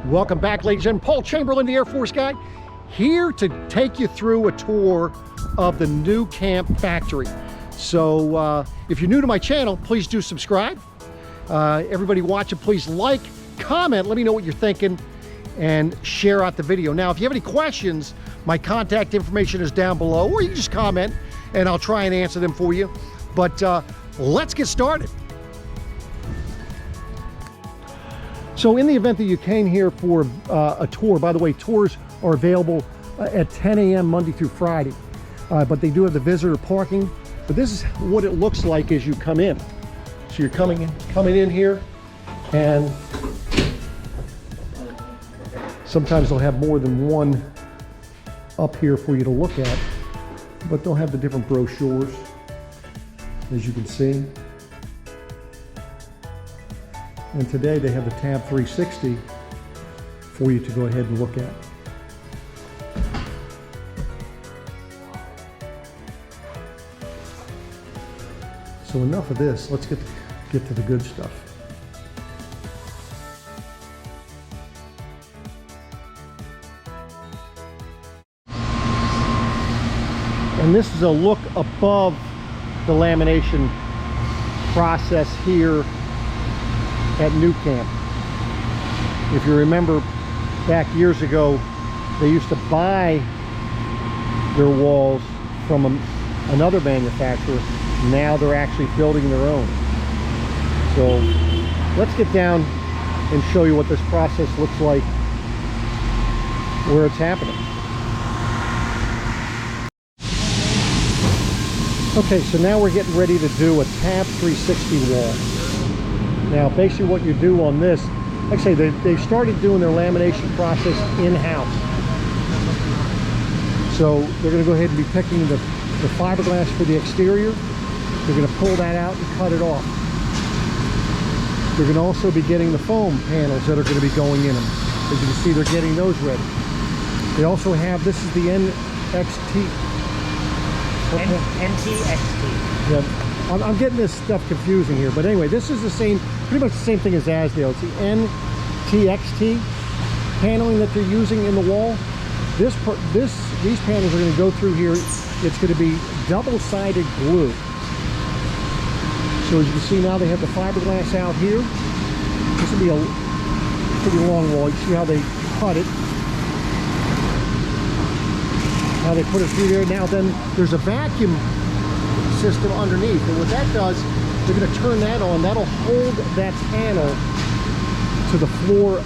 Welcome back, ladies and gentlemen. Paul Chamberlain, the Air Force guy, here to take you through a tour of the new camp factory. So if you're new to my channel, please do subscribe. Everybody watching, please like, comment, let me know what you're thinking, and share out the video. Now, if you have any questions, my contact information is down below, or you can just comment and I'll try and answer them for you. But let's get started. So in the event that you came here for a tour, by the way, tours are available at 10 a.m. Monday through Friday, but they do have the visitor parking. But this is what it looks like as you come in. So you're coming in here, and sometimes they'll have more than one up here for you to look at, but they'll have the different brochures, as you can see. And today they have the Tab 360 for you to go ahead and look at. So enough of this, let's get to the good stuff. And this is a look above the lamination process here at New Camp. If you remember back years ago, they used to buy their walls from another manufacturer. Now they're actually building their own. So let's get down and show you what this process looks like where it's happening. Okay, so now we're getting ready to do a Tab 360 wall. Now, basically what you do on this, like I say, they started doing their lamination process in-house. So they're going to go ahead and be picking the fiberglass for the exterior. They're going to pull that out and cut it off. They're going to also be getting the foam panels that are going to be going in them. As you can see, they're getting those ready. They also have, this is the NXT. NTXT. Yep. I'm getting this stuff confusing here, but anyway, this is the same, pretty much the same thing as 𝐬𝐿. It's the NTXT paneling that they're using in the wall. These panels are going to go through here. It's going to be double-sided glue. So as you can see now, they have the fiberglass out here. This will be a pretty long wall. You see how they cut it. How they put it through there. Now then, there's a vacuum system underneath, and what that does, they're going to turn that on. That'll hold that panel to the floor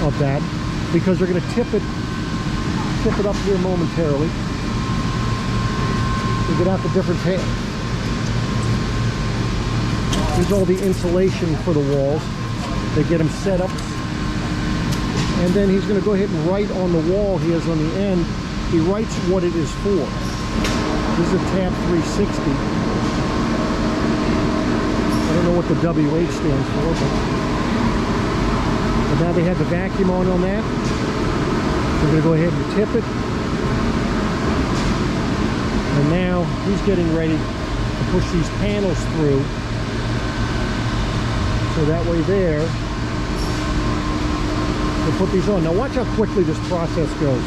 of that, because they're going to tip it up here momentarily. They get out the different panels. Here's all the insulation for the walls. They get them set up, and then he's going to go ahead and write on the wall he has on the end. He writes what it is for. This is a Tab 360. I don't know what the WH stands for, but now they have the vacuum on that. We're going to go ahead and tip it. And now he's getting ready to push these panels through. So that way there, we'll put these on. Now watch how quickly this process goes.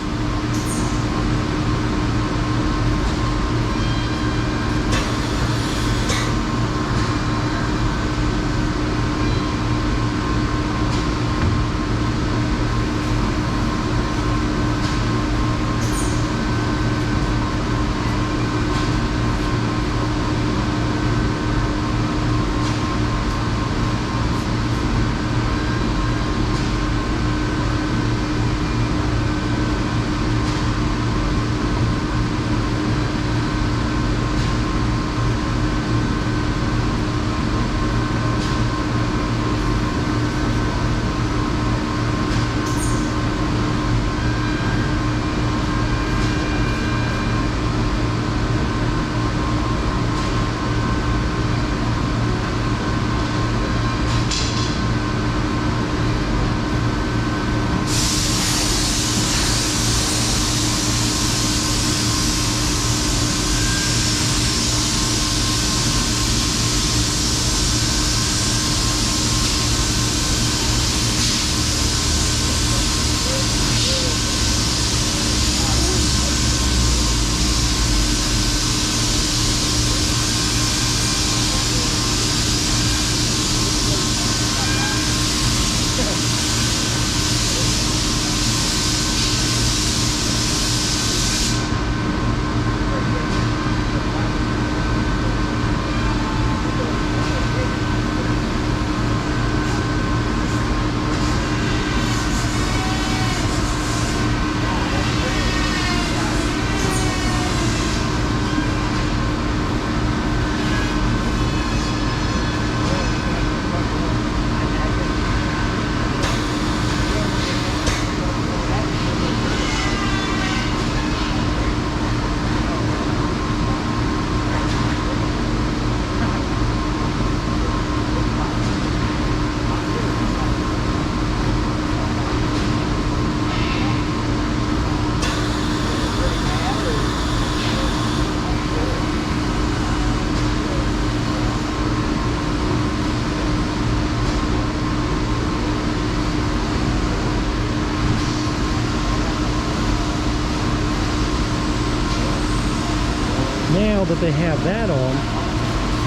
that they have that on,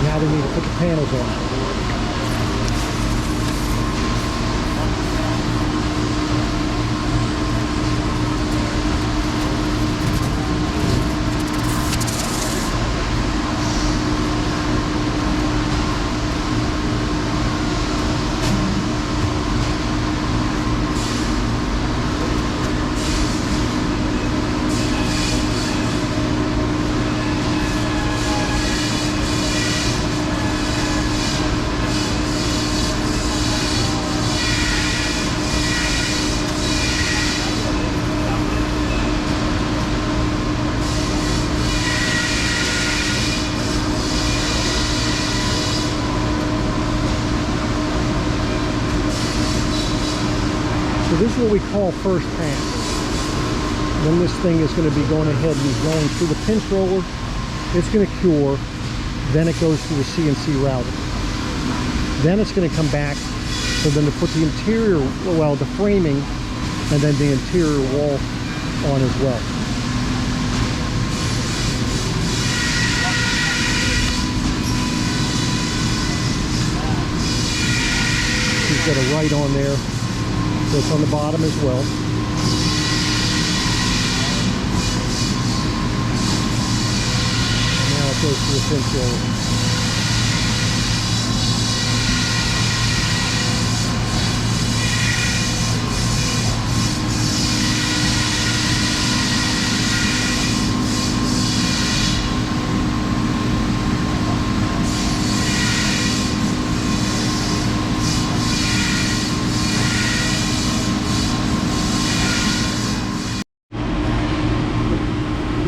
now they need to put the panels on. This is what we call first pass. Then this thing is going to be going ahead and going through the pinch roller. It's going to cure. Then it goes through the CNC router. Then it's going to come back for them to put the interior, well, the framing, and then the interior wall on as well. He's got a right on there. So it's on the bottom as well. And now it goes to the pinch roller.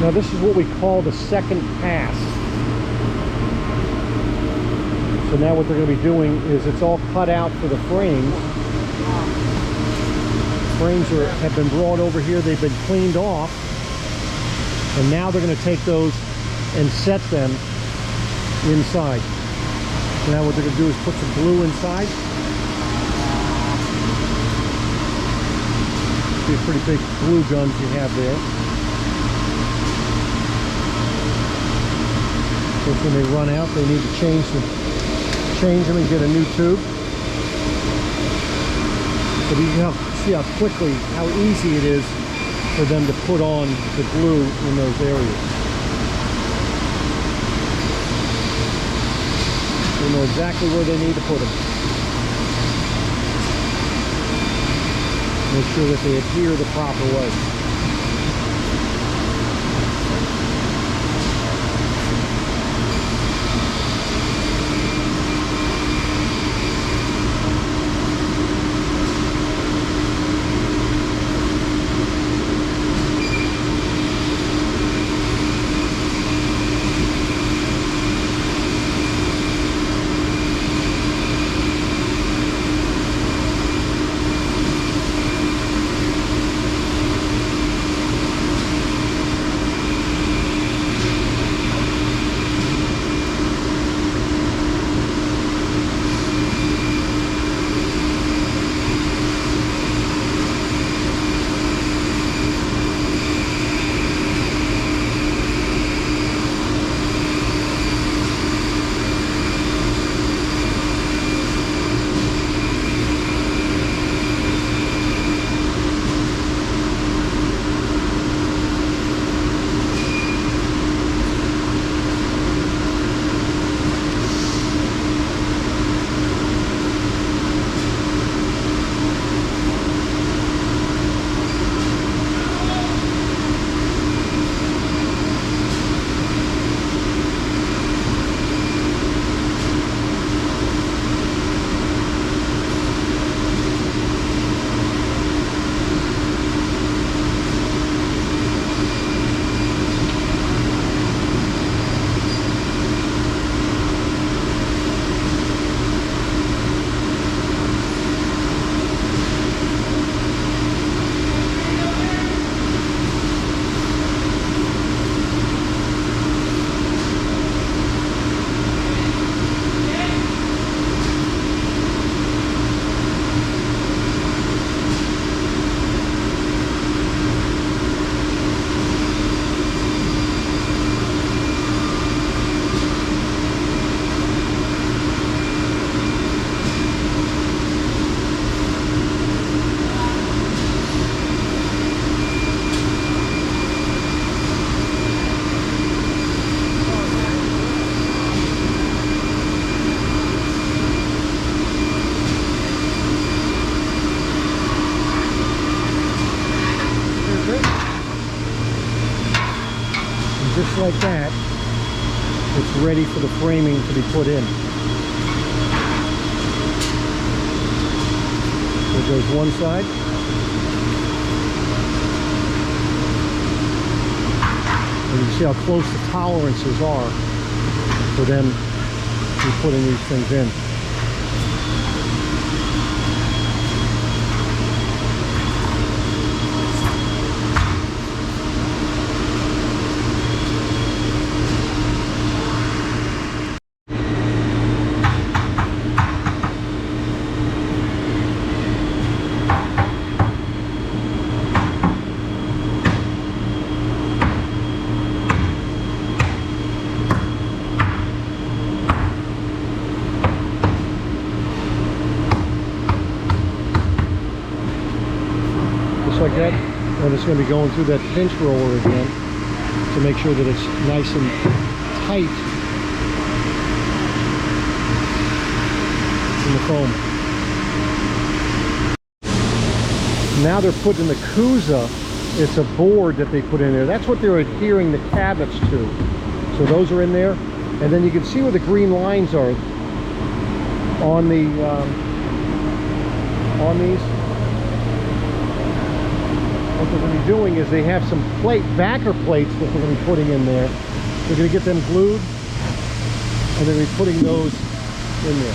Now this is what we call the second pass. So now what they're going to be doing is it's all cut out for the frames. Frames have been brought over here, they've been cleaned off. And now they're going to take those and set them inside. So now what they're going to do is put some glue inside. See a pretty big glue guns you have there. When they run out, they need to change them and get a new tube. But you can see how quickly, how easy it is for them to put on the glue in those areas. They know exactly where they need to put them. Make sure that they adhere the proper way. like that, it's ready for the framing to be put in. There goes one side. And you can see how close the tolerances are for them to be putting these things in. Like that, and it's going to be going through that pinch roller again to make sure that it's nice and tight in the foam. Now they're putting the 𝐬𝐭𝐸. It's a board that they put in there. That's what they're adhering the cabinets to. So those are in there, and then you can see where the green lines are on the on these. What they're going to be doing is they have some backer plates that they're going to be putting in there. They're going to get them glued, and they're going to be putting those in there.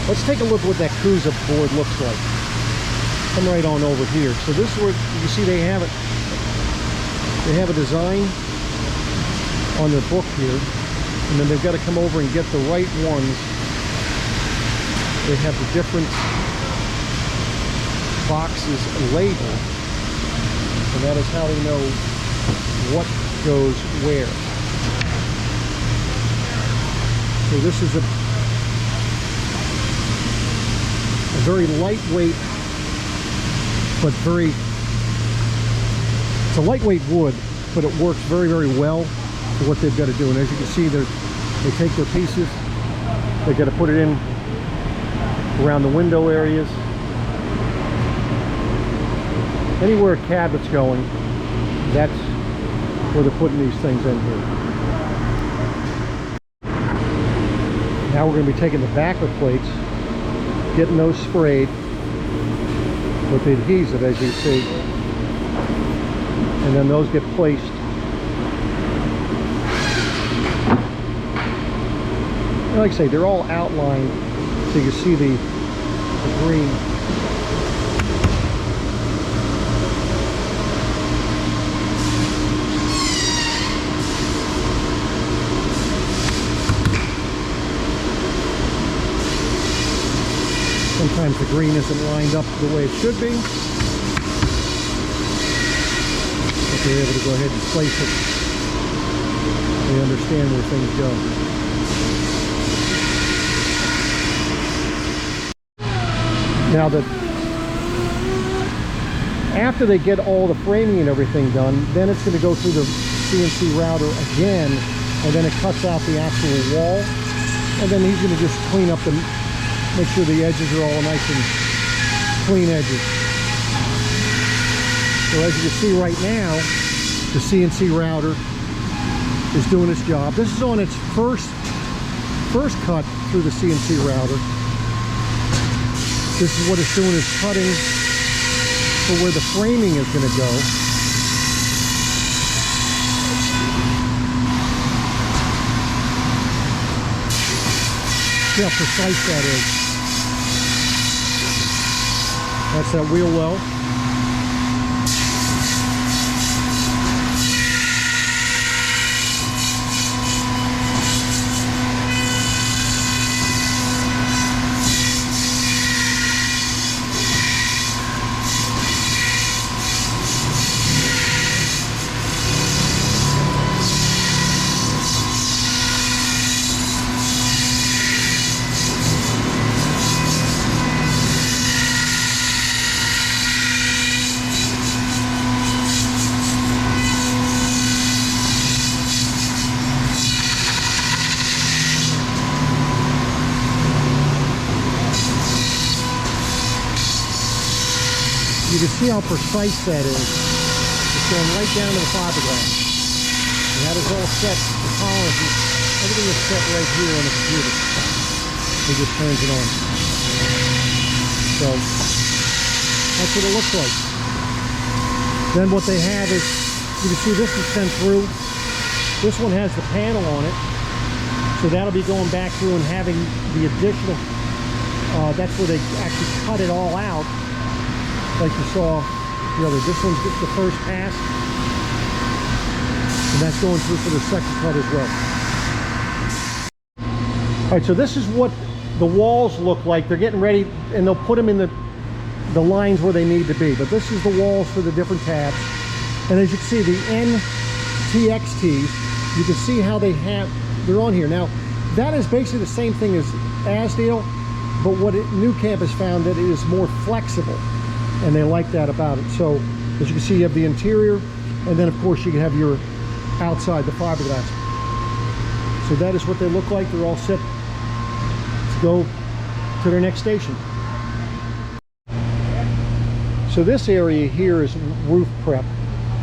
Let's take a look at what that 𝐬𝐸 board looks like. Come right on over here. So this is where you see they have it. They have a design on their book here, and then they've got to come over and get the right ones. They have the different boxes labeled. And that is how they know what goes where. So this is a very lightweight, but it's a lightweight wood, but it works very, very well for what they've got to do. And as you can see, they take their pieces, they've got to put it in around the window areas. Anywhere a cabinet's going, that's where they're putting these things in here. Now we're going to be taking the backer plates, getting those sprayed with the adhesive, as you see, and then those get placed and like I say, they're all outlined so you can see the green. Sometimes the green isn't lined up the way it should be, but they're able to go ahead and place it. They understand where things go. Now that after they get all the framing and everything done, then it's going to go through the CNC router again, and then it cuts out the actual wall, and then he's going to just clean up the make sure the edges are all nice and clean edges. So as you can see right now, the CNC router is doing its job. This is on its first cut through the CNC router. This is what it's doing, is cutting for where the framing is going to go. See how precise that is. That's that wheel well. You can see how precise that is. It's going right down to the fiberglass. that is all set. The tolerances, everything is set right here on the computer. It just turns it on. So that's what it looks like. Then what they have is, you can see this is sent through. This one has the panel on it. So that'll be going back through and having the additional, that's where they actually cut it all out. Like you saw the other, this one's just the first pass. And that's going through for the second cut as well. All right, so this is what the walls look like. They're getting ready, and they'll put them in the lines where they need to be. But this is the walls for the different tabs. And as you can see, the NTXTs, you can see how they're on here. Now, that is basically the same thing as 𝐳𝐿, but what 𝐁𝐿 has found that it is more flexible, and they like that about it. So, as you can see, you have the interior, and then of course you can have your outside, the fiberglass. So that is what they look like. They're all set to go to their next station. So this area here is roof prep,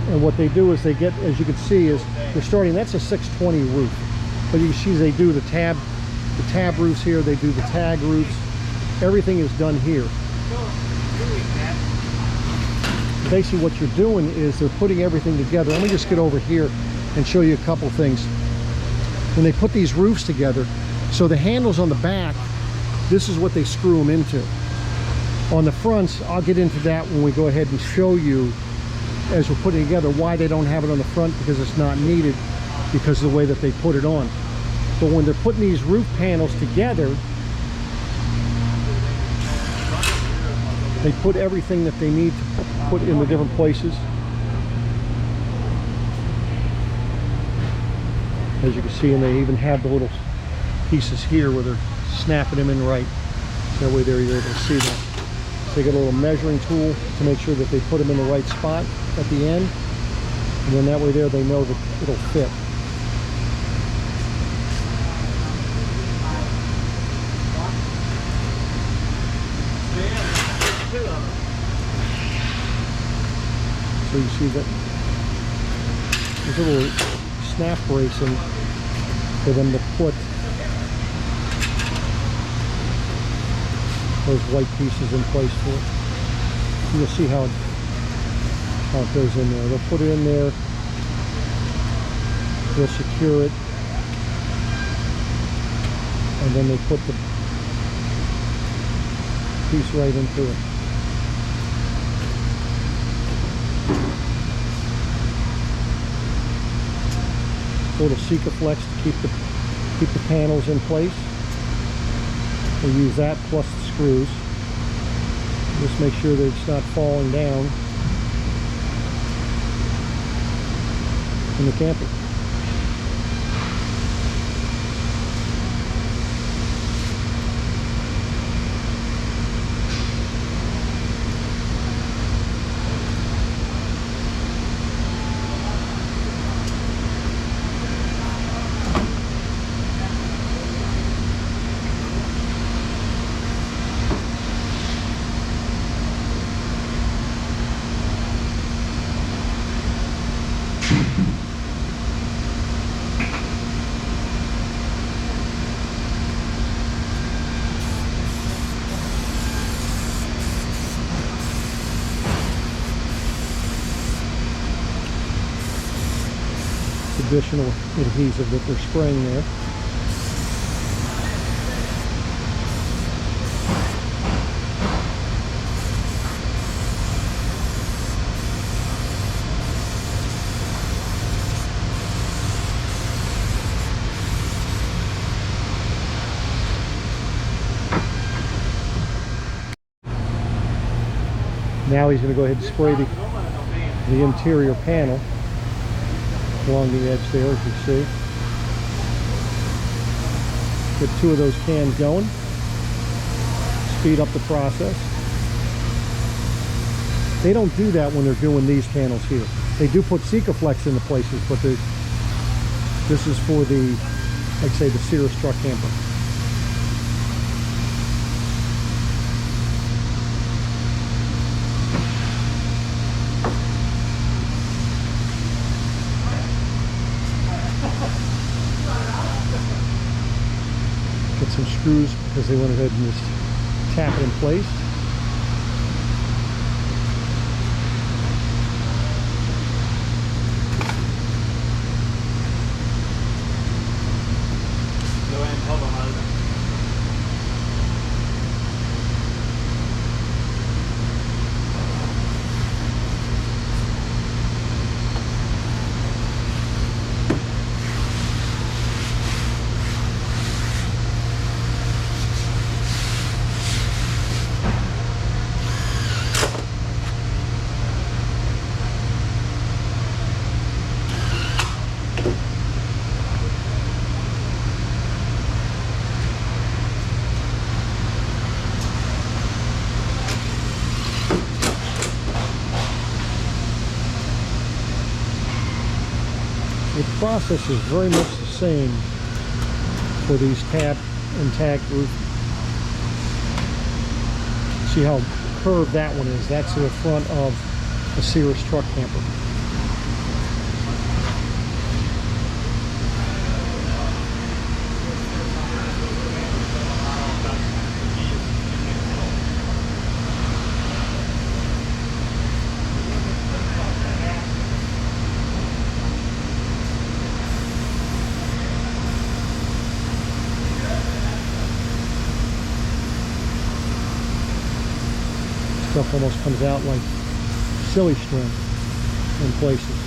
and what they do is they get, as you can see, is they're starting, that's a 620 roof, but you can see they do the tab roofs here, they do the tag roofs, everything is done here. Basically what you're doing is they're putting everything together. Let me just get over here and show you a couple things. When they put these roofs together, so the handles on the back, this is what they screw them into. On the fronts, I'll get into that when we go ahead and show you, as we're putting together, why they don't have it on the front, because it's not needed because of the way that they put it on. But when they're putting these roof panels together, they put everything that they need to put in the different places. As you can see, and they even have the little pieces here where they're snapping them in right. That way there you're able to see that. So they got a little measuring tool to make sure that they put them in the right spot at the end. And then that way there they know that it'll fit. So you see that there's a little snap bracing for them to put those white pieces in place for it. You'll see how it goes in there. They'll put it in there, they'll secure it, and then they put the piece right into it. Little 𝚂𝚑𝚒𝚑𝚒𝚑 to keep the panels in place. We'll use that plus the screws. Just make sure that it's not falling down in the camper. Additional adhesive that they're spraying there. Now he's going to go ahead and spray the interior panel along the edge there, as you see. Get 2 of those cans going. Speed up the process. They don't do that when they're doing these panels here. They do put 𝚂𝚑𝚒𝚒𝚒 into places, but this is for the, like say, the Cirrus truck camper. screws because they went ahead and just tap it in place. The process is very much the same for these tab and tag roof. See how curved that one is? That's the front of a Cirrus truck camper. Stuff almost comes out like silly string in places.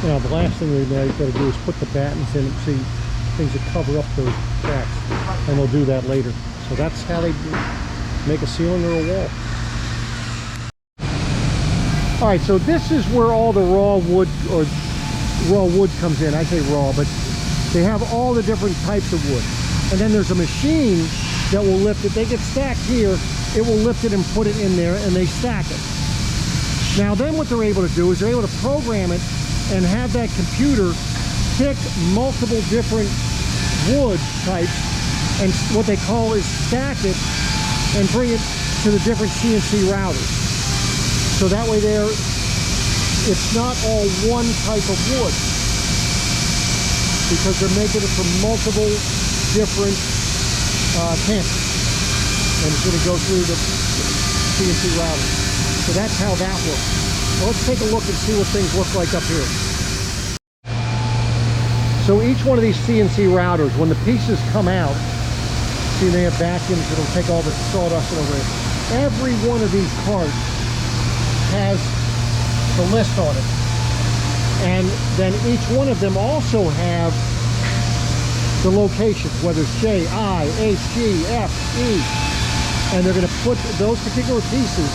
Now the last thing we've got to do is put the battens in and see things that cover up those cracks, and we'll do that later. So that's how they make a ceiling or a wall. All right, so this is where all the raw wood comes in. I say raw, but they have all the different types of wood. And then there's a machine that will lift it. They get stacked here. It will lift it and put it in there, and they stack it. Now then what they're able to do is they're able to program it and have that computer pick multiple different wood types and what they call is stack it and bring it to the different CNC routers. So that way it's not all one type of wood, because they're making it from multiple different campers, and it's going to go through the CNC router. So that's how that looks. So let's take a look and see what things look like up here. So each one of these CNC routers, when the pieces come out, see they have vacuums that'll take all the sawdust and over it. Every one of these carts has the list on it. And then each one of them also have the locations, whether it's J, I, H, G, F, E. And they're going to put those particular pieces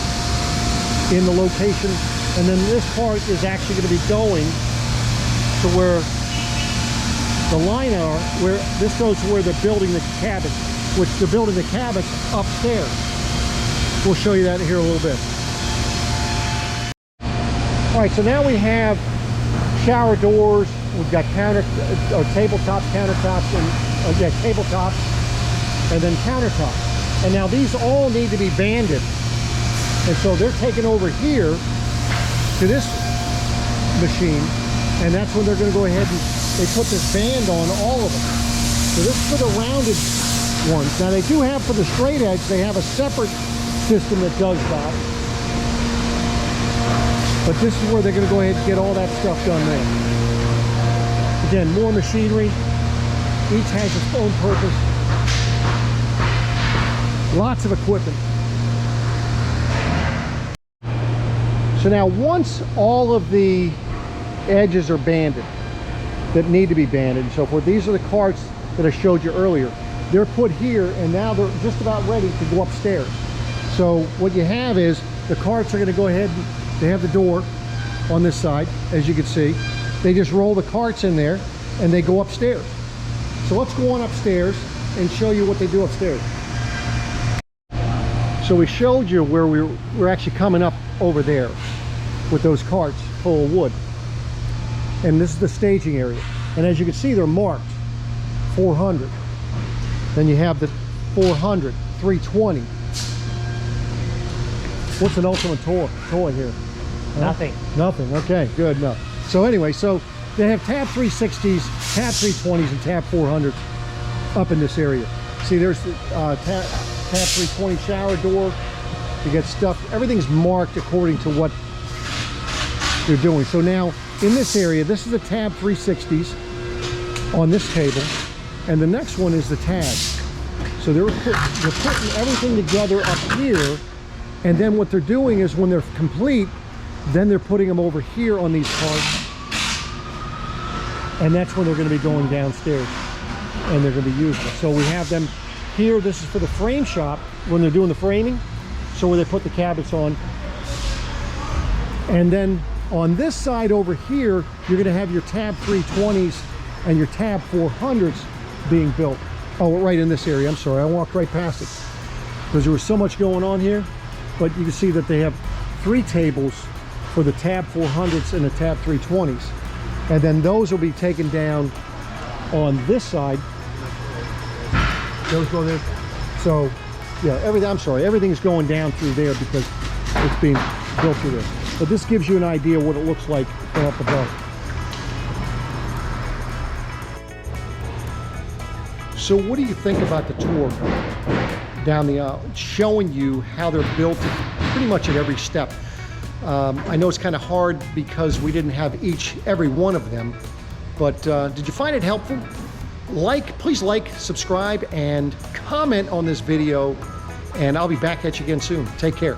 in the location. And then this part is actually going to be going to where the line are, where this goes to where they're building the cabins, which they're building the cabins upstairs. We'll show you that here a little bit. All right, so now we have shower doors. We've got tabletop countertops, and tabletops, and then countertops. And now these all need to be banded. And so they're taken over here to this machine, and that's when they're going to go ahead and they put this band on all of them. So this is for the rounded ones. Now they do have for the straight edge, they have a separate system that does that. But this is where they're going to go ahead and get all that stuff done there. Again, more machinery. Each has its own purpose. Lots of equipment. So now once all of the edges are banded, that need to be banded and so forth, these are the carts that I showed you earlier. They're put here, and now they're just about ready to go upstairs. So what you have is the carts are going to go ahead and they have the door on this side, as you can see. They just roll the carts in there and they go upstairs. So let's go on upstairs and show you what they do upstairs. So we showed you where we're actually coming up over there with those carts full of wood. And this is the staging area. And as you can see, they're marked 400. Then you have the 400, 320. What's an ultimate toy here? Nothing. Nothing. Okay, good enough. So anyway, so they have tab 360s, tab 320s, and tab 400s up in this area. See, there's the tab 320 shower door. You get stuff. Everything's marked according to what they're doing. So now in this area, this is the tab 360s on this table, and the next one is the tags. So they're putting everything together up here, and then what they're doing is when they're complete, then they're putting them over here on these carts, and that's when they're going to be going downstairs and they're going to be used. So we have them here. This is for the frame shop when they're doing the framing, so where they put the cabinets on. And then on this side over here, you're going to have your tab 320s and your tab 400s being built. Oh, right in this area. I'm sorry, I walked right past it because there was so much going on here. But you can see that they have 3 tables for the tab 400s and the tab 320s, and then those will be taken down on this side. Those go there. So yeah, everything's going down through there because it's being built through there. But this gives you an idea what it looks like from up above. So what do you think about the tour down the aisle, showing you how they're built pretty much at every step? I know it's kind of hard because we didn't have every one of them, but did you find it helpful? Please like, subscribe, and comment on this video, and I'll be back at you again soon. Take care.